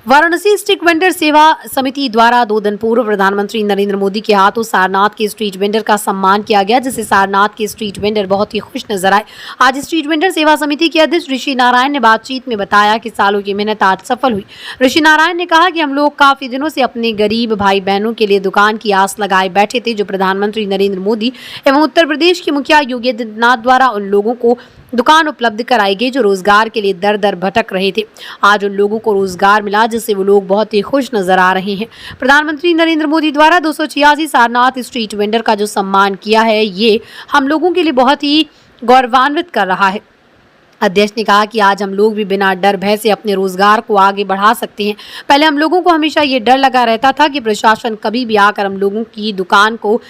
Varanasi street vendor सेवा समिति द्वारा 2 दिन पूर्व प्रधानमंत्री नरेंद्र मोदी के हाथों सारनाथ के स्ट्रीट वेंडर का सम्मान किया गया, जिससे सारनाथ के स्ट्रीट वेंडर बहुत ही खुश नजर आए। आज स्ट्रीट वेंडर सेवा समिति के अध्यक्ष ऋषि नारायण ने बातचीत में बताया कि सालों की मेहनत आज सफल हुई। ऋषि नारायण ने कहा कि हम लोग काफी दिनों से अपने गरीब भाई बहनों के लिए दुकान की आस लगाए बैठे थे, जो प्रधानमंत्री नरेंद्र मोदी एवं उत्तर प्रदेश के मुखिया योगी आदित्यनाथ द्वारा उन लोगों को दुकान उपलब्ध कराई गई जो रोजगार के लिए दर दर भटक रहे थे। आज उन लोगों को रोजगार मिला, जिससे वो लोग बहुत ही खुश नजर आ रहे हैं। प्रधानमंत्री नरेंद्र मोदी द्वारा 286 सारनाथ स्ट्रीट वेंडर का जो सम्मान किया है, ये हम लोगों के लिए बहुत ही गौरवान्वित कर रहा है। अध्यक्ष ने कहा कि आज हम लोग भी बिना डर भय से अपने रोजगार को आगे बढ़ा सकते हैं। पहले हम लोगों को हमेशा ये डर लगा रहता था कि प्रशासन कभी भी आकर हम लोगों की दुकान को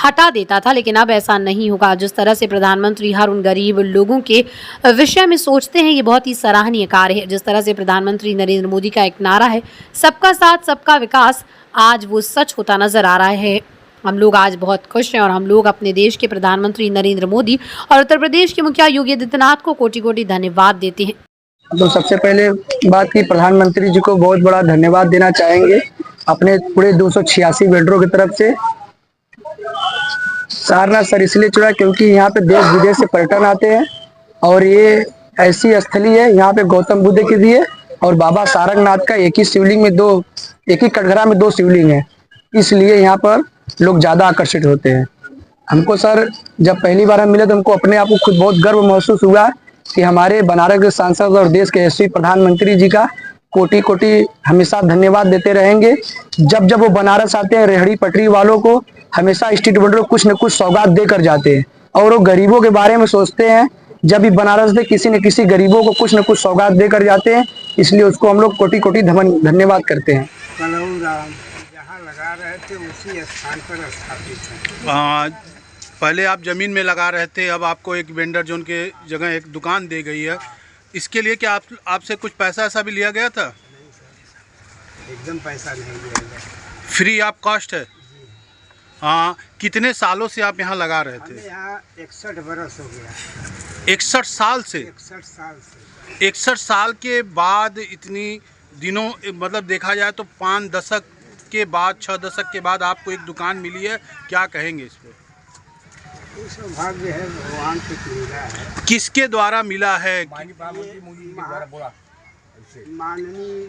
हटा देता था, लेकिन अब ऐसा नहीं होगा। जिस तरह से प्रधानमंत्री हर उन गरीब लोगों के विषय में सोचते हैं, ये बहुत ही सराहनीय कार्य है। जिस तरह से प्रधानमंत्री नरेंद्र मोदी का एक नारा है, सबका साथ सबका विकास, आज वो सच होता नजर आ रहा है। हम लोग आज बहुत खुश हैं और हम लोग अपने देश के प्रधानमंत्री नरेंद्र मोदी और उत्तर प्रदेश के मुखिया योगी आदित्यनाथ को कोटि कोटि धन्यवाद देते हैं। तो सबसे पहले बात की प्रधानमंत्री जी को बहुत बड़ा धन्यवाद देना चाहेंगे अपने पूरे 286 वेंडरों की तरफ से। सारनाथ सर इसलिए चुना क्योंकि यहाँ पे देश विदेश से पर्यटन आते हैं और ये ऐसी स्थली है, यहाँ पे गौतम बुद्ध की भी है और बाबा सारंगनाथ का एक ही कटघरा में 2 शिवलिंग है, इसलिए यहाँ पर लोग ज्यादा आकर्षित होते हैं। हमको सर जब पहली बार हम मिले तो हमको अपने आप को खुद बहुत गर्व महसूस हुआ कि हमारे बनारस के सांसद और देश के यशस्वी प्रधानमंत्री जी का कोटि कोटि हमेशा धन्यवाद देते रहेंगे। जब जब वो बनारस आते हैं, रेहड़ी पटरी वालों को हमेशा स्ट्रीट वेंडर को कुछ न कुछ सौगात देकर जाते हैं और वो गरीबों के बारे में सोचते हैं। जब भी बनारस में किसी न किसी गरीबों को कुछ न कुछ सौगात देकर जाते हैं, इसलिए उसको हम लोग कोटि कोटि धन्यवाद करते हैं। जहाँ लगा रहे थे उसी स्थान पर स्थापित है। पहले आप जमीन में लगा रहे थे, अब आपको एक वेंडर जोन के जगह एक दुकान दी गई है। इसके लिए क्या आपसे कुछ पैसा ऐसा भी लिया गया था? एकदम पैसा नहीं लिया गया, फ्री ऑफ कॉस्ट है। हाँ, कितने सालों से आप यहाँ लगा रहे थे? यहाँ 61 बरस हो गया। 61 साल से? 61 साल से। 61 साल के बाद इतनी दिनों, मतलब देखा जाए तो 5 दशक के बाद, 6 दशक के बाद आपको एक दुकान मिली है, क्या कहेंगे इस पर? सौभाग्य है, भगवान से मिला है। किसके द्वारा मिला है? माननीय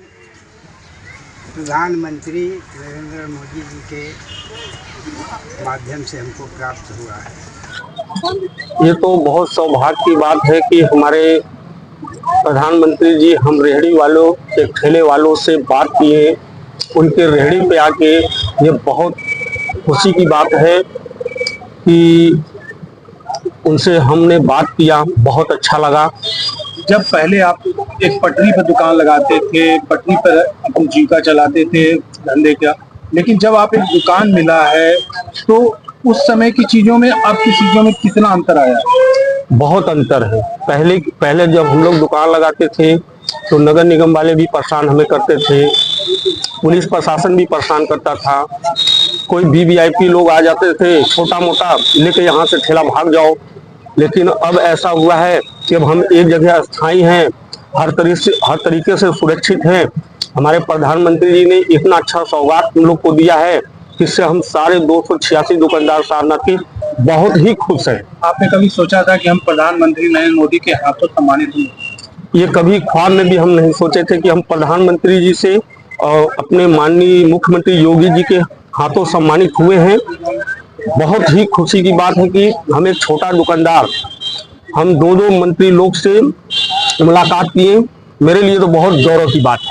प्रधानमंत्री नरेंद्र मोदी जी के माध्यम से हमको प्राप्त हुआ है। ये तो बहुत सौभाग्य की बात है कि हमारे प्रधानमंत्री जी हम रेहड़ी वालों, एक ठेले वालों से बात किए, उनके रेहड़ी पे आके ये बहुत खुशी की बात है कि उनसे हमने बात किया, बहुत अच्छा लगा। जब पहले आप एक पटरी पर दुकान लगाते थे, पटरी पर अपनी जीविका चलाते थे धंधे का, लेकिन जब आप एक दुकान मिला है तो उस समय की चीजों में अब की चीजों में कितना अंतर आया? बहुत अंतर है। पहले जब हम लोग दुकान लगाते थे तो नगर निगम वाले भी परेशान हमें करते थे, पुलिस प्रशासन भी परेशान करता था, कोई वीवीआईपी लोग आ जाते थे छोटा मोटा लेके यहाँ से ठेला भाग जाओ। लेकिन अब ऐसा हुआ है कि अब हम एक जगह स्थायी हैं, हर तरीके से सुरक्षित हैं। हमारे प्रधानमंत्री जी ने इतना अच्छा सौगात हम लोग को दिया है, जिससे हम सारे 286 दुकानदार सारनाथ की बहुत ही खुश हैं। आपने कभी सोचा था कि हम प्रधानमंत्री नरेंद्र मोदी के हाथों सम्मानित होंगे? ये कभी ख्वाब में भी हम नहीं सोचे थे कि हम प्रधानमंत्री जी से और अपने माननीय मुख्यमंत्री योगी जी के हाथों सम्मानित हुए हैं। बहुत ही खुशी की बात है कि हम एक छोटा दुकानदार, हम 2 मंत्री लोग से मुलाकात किए। मेरे लिए तो बहुत गौरव की बात है।